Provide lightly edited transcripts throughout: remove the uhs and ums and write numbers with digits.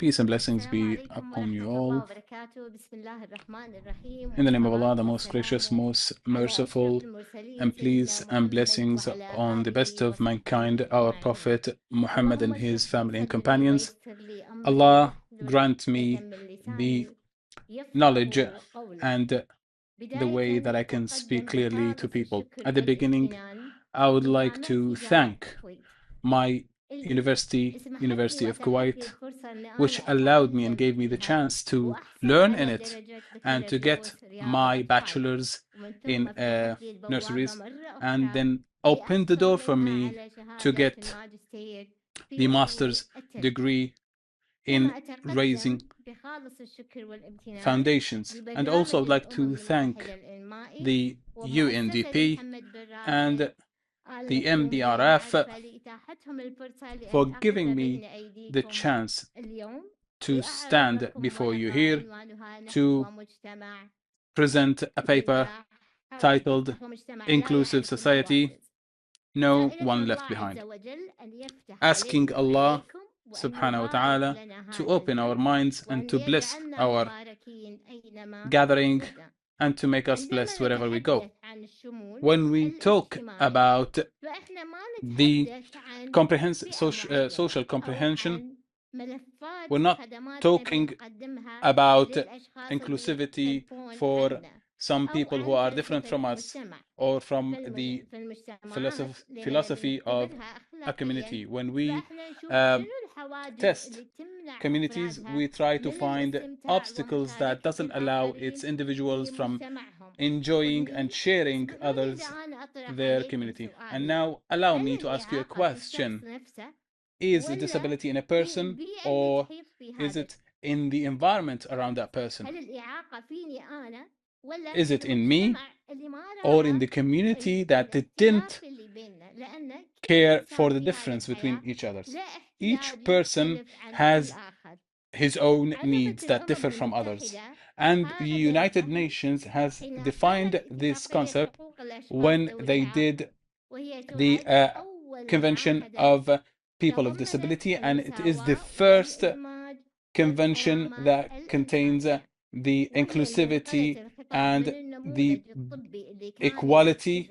Peace and blessings be upon you all. In the name of Allah, the most gracious, most merciful, and peace and blessings on the best of mankind, our Prophet Muhammad and his family and companions. Allah grant me the knowledge and the way that I can speak clearly to people. At the beginning, I would like to thank my University of Kuwait, which allowed me and gave me the chance to learn in it and to get my bachelor's in nurseries, and then opened the door for me to get the master's degree in raising foundations. And also I'd like to thank the UNDP and the MBRF for giving me the chance to stand before you here to present a paper titled Inclusive Society, No One Left Behind, asking Allah subhanahu wa ta'ala to open our minds and to bless our gathering and to make us blessed wherever we go. When we talk about the social comprehension, we're not talking about inclusivity for some people who are different from us or from the philosophy of a community. When we test communities, we try to find obstacles that doesn't allow its individuals from enjoying and sharing others their community. And now allow me to ask you a question. Is a disability in a person, or is it in the environment around that person? Is it in me or in the community that didn't care for the difference between each other? Each person has his own needs that differ from others. And the United Nations has defined this concept when they did the Convention of People of Disability, and it is the first convention that contains the inclusivity and the equality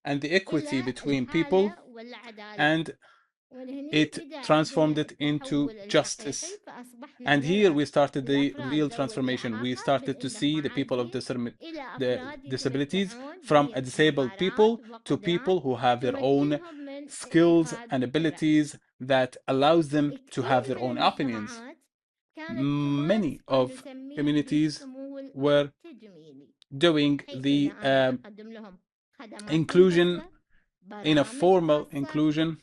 and the equity between people, and it transformed it into justice. And here we started the real transformation. We started to see the people of the disabilities from a disabled people to people who have their own skills and abilities that allows them to have their own opinions. Many of communities were doing the inclusion in a formal inclusion,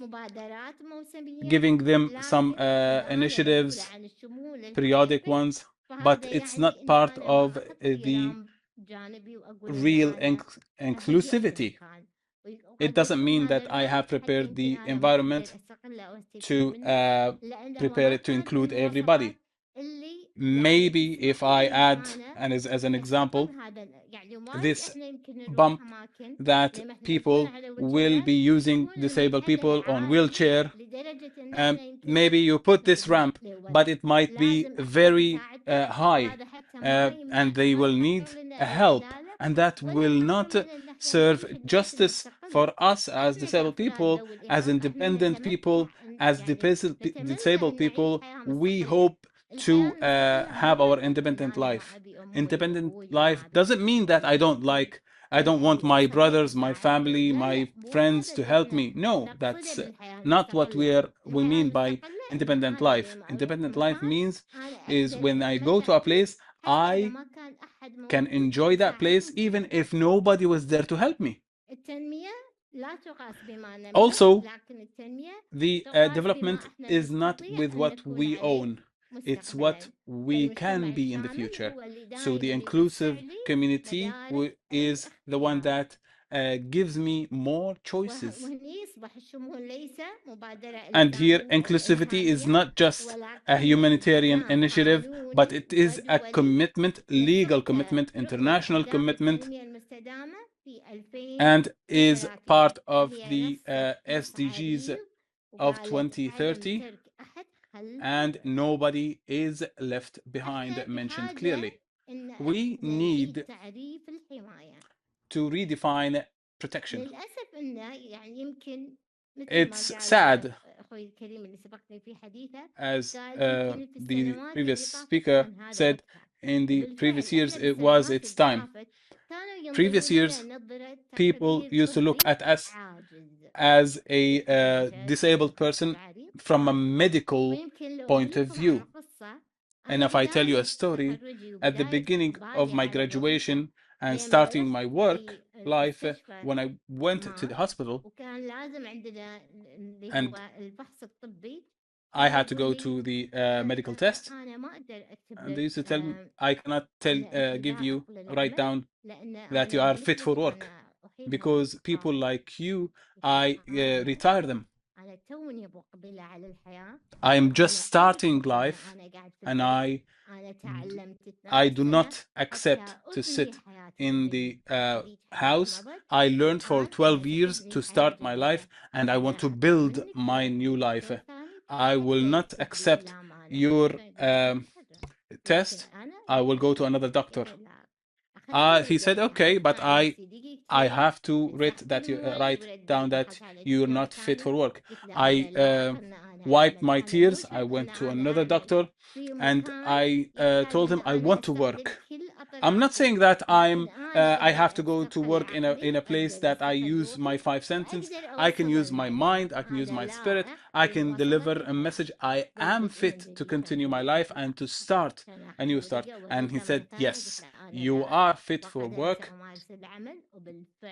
giving them some initiatives, periodic ones, but it's not part of the real inclusivity. It doesn't mean that I have prepared the environment to prepare it to include everybody. Maybe if I add, and as an example, this bump that people will be using, disabled people on wheelchair, maybe you put this ramp, but it might be very high, and they will need a help, and that will not serve justice for us as disabled people, as independent people, as disabled people. We hope to have our independent life. Independent life doesn't mean that I don't want my brothers, my family, my friends to help me. No, that's not what we mean by independent life. Independent life means is when I go to a place, I can enjoy that place even if nobody was there to help me. Also, the development is not with what we own. It's what we can be in the future. So the inclusive community is the one that gives me more choices. And here, inclusivity is not just a humanitarian initiative, but it is a commitment, legal commitment, international commitment, and is part of the SDGs of 2030. and nobody is left behind, mentioned clearly. We need to redefine protection. It's sad, as the previous speaker said, in the previous years it was its time. Previous years, people used to look at us as a disabled person from a medical point of view. And if I tell you a story, at the beginning of my graduation and starting my work life, when I went to the hospital and I had to go to the medical test, and they used to tell me, I cannot give you, write down that you are fit for work, because people like you, I retire them. I'm just starting life, and I do not accept to sit in the house. I learned for 12 years to start my life, and I want to build my new life. I will not accept your test. I will go to another doctor. He said, okay, but I have to write down that you're not fit for work. I wiped my tears. I went to another doctor, and I told him I want to work. I'm not saying that I have to go to work in a place that I use my 5 senses. I can use my mind, I can use my spirit, I can deliver a message. I am fit to continue my life and to start a new start. And he said, yes, you are fit for work.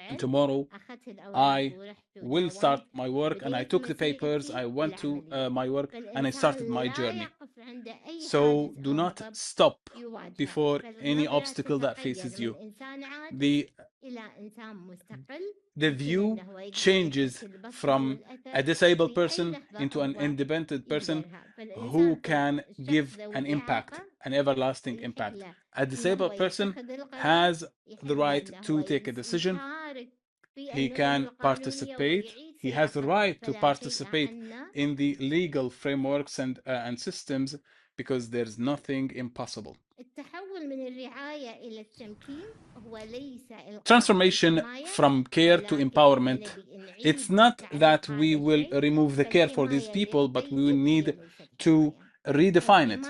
And tomorrow I will start my work. And I took the papers, I went to my work, and I started my journey. So do not stop before any obstacle that faces you. The view changes from a disabled person into an independent person who can give an impact, an everlasting impact. A disabled person has the right to take a decision. He can participate. He has the right to participate in the legal frameworks and systems, because there's nothing impossible. Transformation from care to empowerment. It's not that we will remove the care for these people, but we will need to redefine it.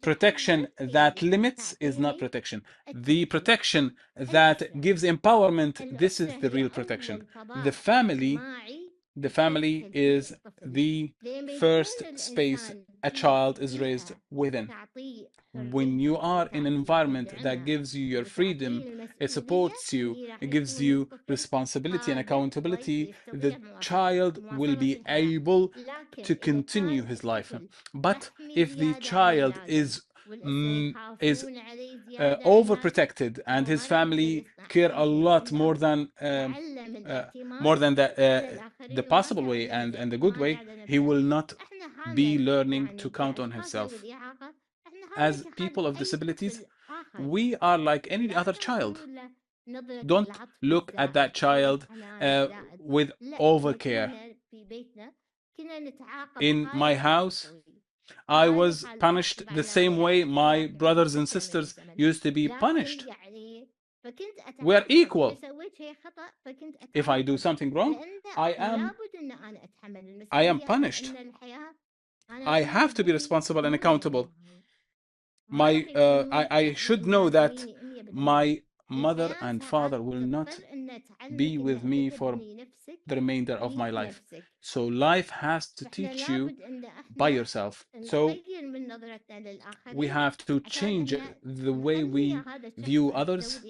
Protection that limits is not protection. The protection that gives empowerment, this is the real protection. The family is the first space a child is raised within. When you are in an environment that gives you your freedom, it supports you, it gives you responsibility and accountability, the child will be able to continue his life. But if the child is overprotected, and his family care a lot more than the possible way and the good way, he will not be learning to count on himself. As people of disabilities, we are like any other child. Don't look at that child with overcare. In my house, I was punished the same way my brothers and sisters used to be punished. We're equal. If I do something wrong, I am punished. I have to be responsible and accountable. I should know that my mother and father will not be with me for the remainder of my life. So life has to teach you by yourself. So we have to change the way we view others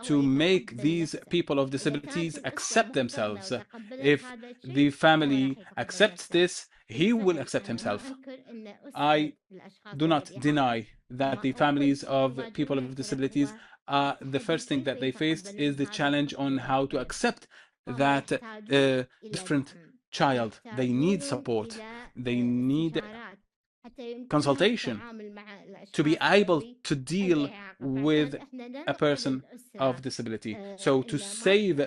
to make these people of disabilities accept themselves. If the family accepts this, he will accept himself. I do not deny that the families of people with disabilities, the first thing that they face is the challenge on how to accept that different child. They need support. They need consultation. to be able to deal with a person of disability. So to save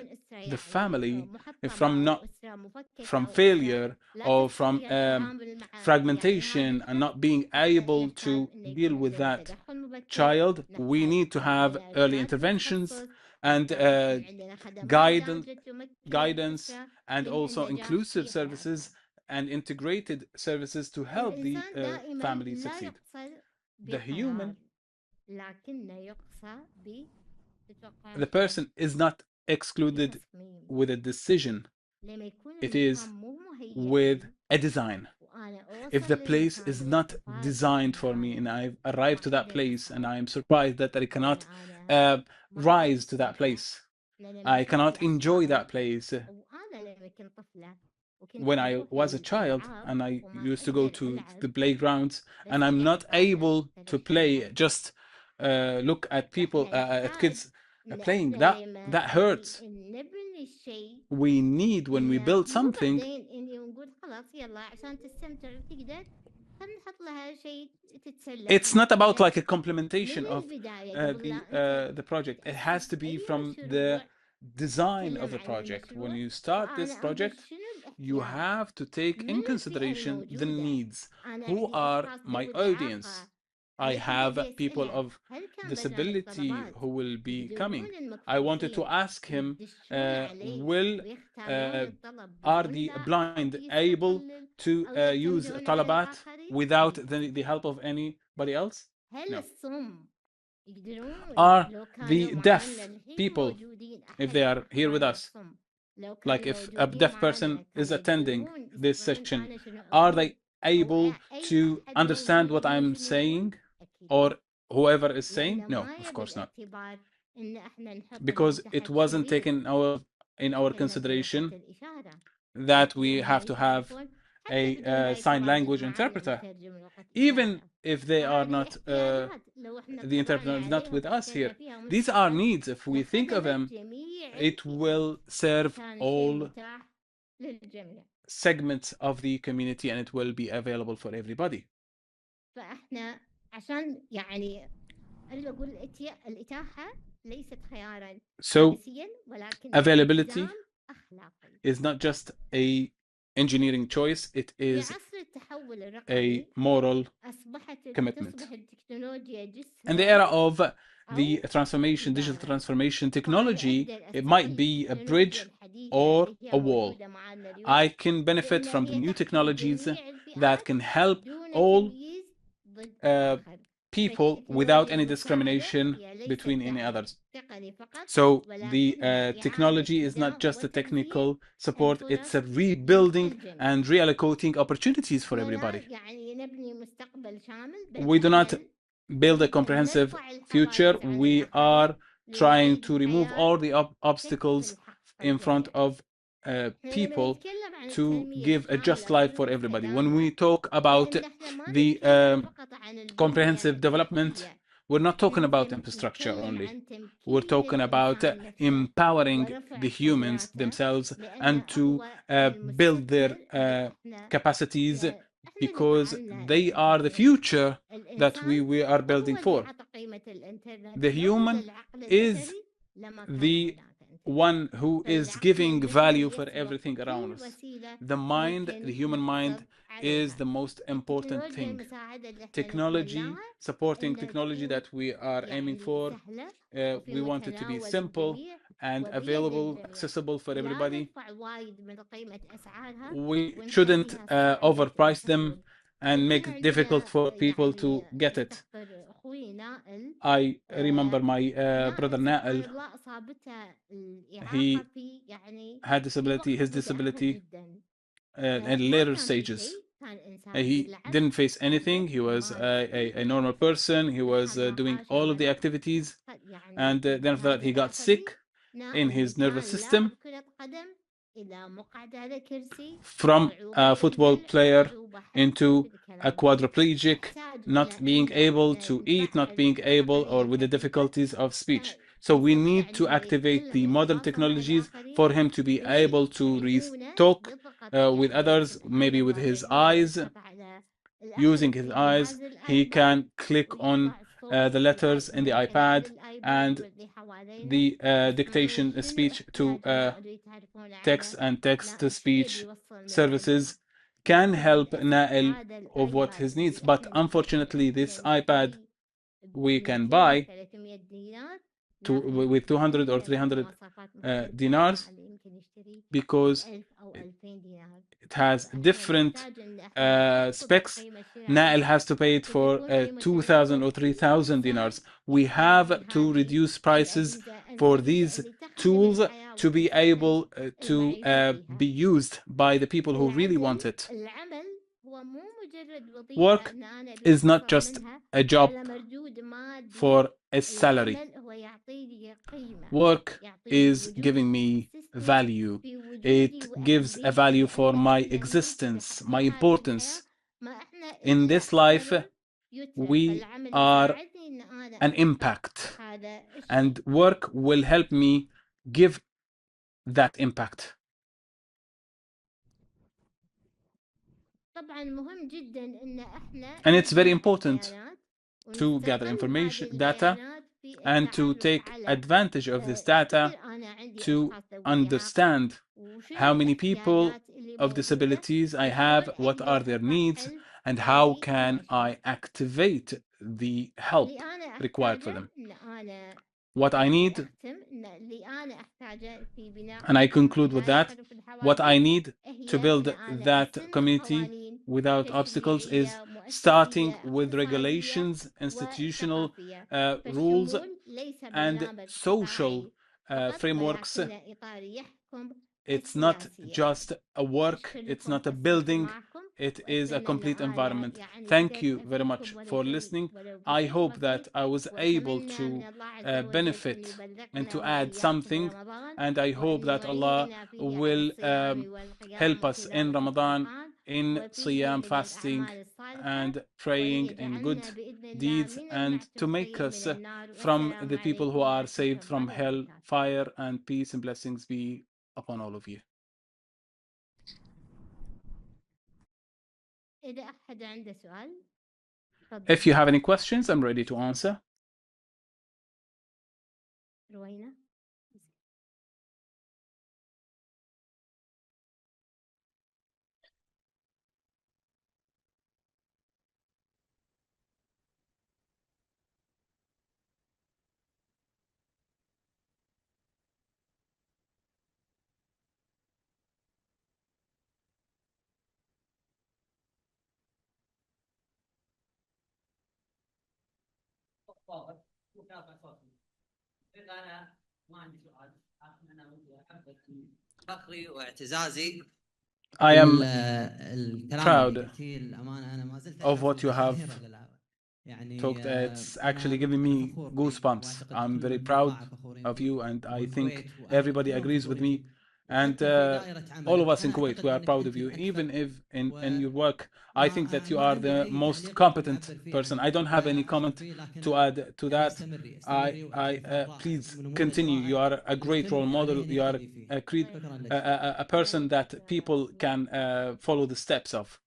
the family from failure or from fragmentation and not being able to deal with that child, we need to have early interventions and guidance and also inclusive services and integrated services to help the family succeed. The human, the person is not excluded with a decision, it is with a design. If the place is not designed for me and I've arrived to that place and I am surprised that I cannot rise to that place, I cannot enjoy that place. When I was a child and I used to go to the playgrounds and I'm not able to play, just look at people, at kids playing, that hurts. We need, when we build something, it's not about like a complementation of the project. It has to be from the design of the project. When you start this project, you have to take in consideration the needs. Who are my audience? I have people of disability who will be coming. I wanted to ask him, will are the blind able to use talabat without the help of anybody else? No. Are the deaf people, if they are here with us, like if a deaf person is attending this session, are they able to understand what I'm saying or whoever is saying? No, of course not. Because it wasn't taken in our consideration that we have to have a sign language interpreter. Even if they are not, the interpreter is not with us here. These are needs. If we think of them, it will serve all segments of the community and it will be available for everybody. So availability is not just a engineering choice, it is a moral commitment. In the era of the transformation, digital transformation, technology, it might be a bridge or a wall. I can benefit from the new technologies that can help all people without any discrimination between any others. So the technology is not just a technical support, it's a rebuilding and reallocating opportunities for everybody. We do not build a comprehensive future. We are trying to remove all the obstacles in front of people to give a just life for everybody. When we talk about the comprehensive development, we're not talking about infrastructure only. We're talking about empowering the humans themselves and to build their capacities, because they are the future that we are building for. The human is the one who is giving value for everything around us. The mind, the human mind, is the most important thing. Technology, supporting technology that we are aiming for, we want it to be simple and available, accessible for everybody. We shouldn't overprice them and make it difficult for people to get it. I remember my brother Nael. He had disability, his disability in later stages. He didn't face anything. He was a normal person. He was doing all of the activities. And then after that, he got sick in his nervous system. From a football player into a quadriplegic, not being able to eat, not being able, or with the difficulties of speech. So we need to activate the modern technologies for him to be able to talk with others, maybe with his eyes, using his eyes, he can click on the letters in the iPad, and the dictation speech to text and text to speech services can help Nail of what his needs. But unfortunately, this iPad we can buy with 200 or 300 dinars, because it has different specs. Nail has to pay it for 2,000 or 3,000 dinars. We have to reduce prices for these tools to be able to be used by the people who really want it. Work is not just a job for a salary. Work is giving me value. It gives a value for my existence, my importance. In this life, we are an impact, and work will help me give that impact. And it's very important to gather information, data, and to take advantage of this data to understand how many people of disabilities I have, what are their needs, and how can I activate the help required for them. What I need, and I conclude with that, what I need to build that community without obstacles is starting with regulations, institutional rules, and social frameworks. It's not just a work, it's not a building, it is a complete environment. Thank you very much for listening. I hope that I was able to benefit and to add something, and I hope that Allah will help us in Ramadan, in Siyam, fasting, and praying in good deeds, and to make us from the people who are saved from hell, fire, and peace and blessings be upon all of you. If you have any questions, I'm ready to answer. I am proud of what you have talked. It's actually giving me goosebumps. I'm very proud of you, and I think everybody agrees with me. And all of us in Kuwait, we are proud of you. Even if in your work, I think that you are the most competent person. I don't have any comment to add to that. Please continue. You are a great role model. You are a person that people can follow the steps of.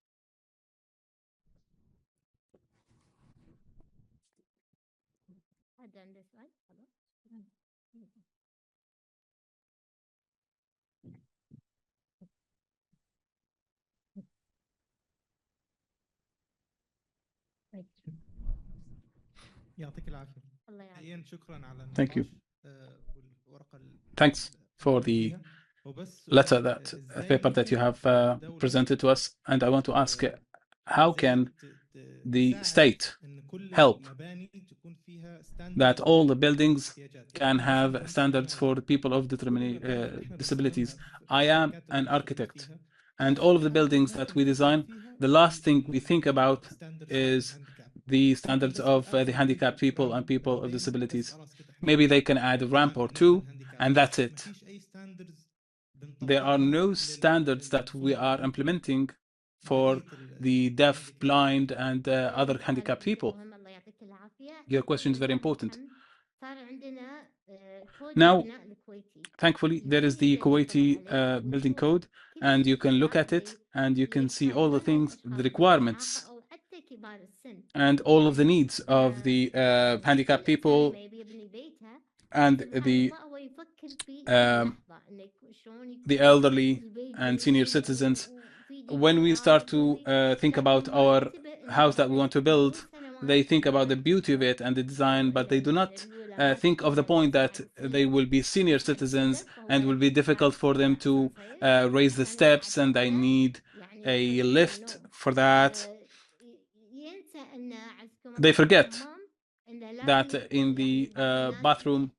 Thank you. Thanks for the letter, that paper that you have presented to us. And I want to ask, how can the state help that all the buildings can have standards for people of disabilities? I am an architect, and all of the buildings that we design, the last thing we think about is the standards of the handicapped people and people of disabilities. Maybe they can add a ramp or two, and that's it. There are no standards that we are implementing for the deaf, blind, and other handicapped people. Your question is very important. Now, thankfully, there is the Kuwaiti building code, and you can look at it and you can see all the things, the requirements and all of the needs of the handicapped people and um, the elderly and senior citizens. When we start to think about our house that we want to build, they think about the beauty of it and the design, but they do not think of the point that they will be senior citizens and will be difficult for them to raise the steps, and they need a lift for that. They forget that in the bathroom,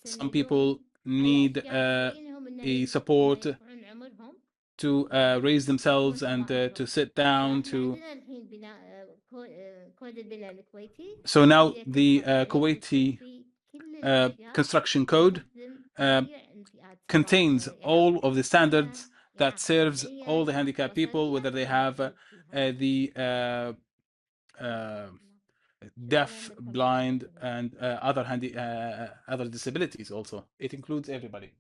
some people need a support to raise themselves and to sit down to. So now the Kuwaiti construction code contains all of the standards that serves all the handicapped people, whether they have the deaf, blind, and other disabilities. Also, it includes everybody.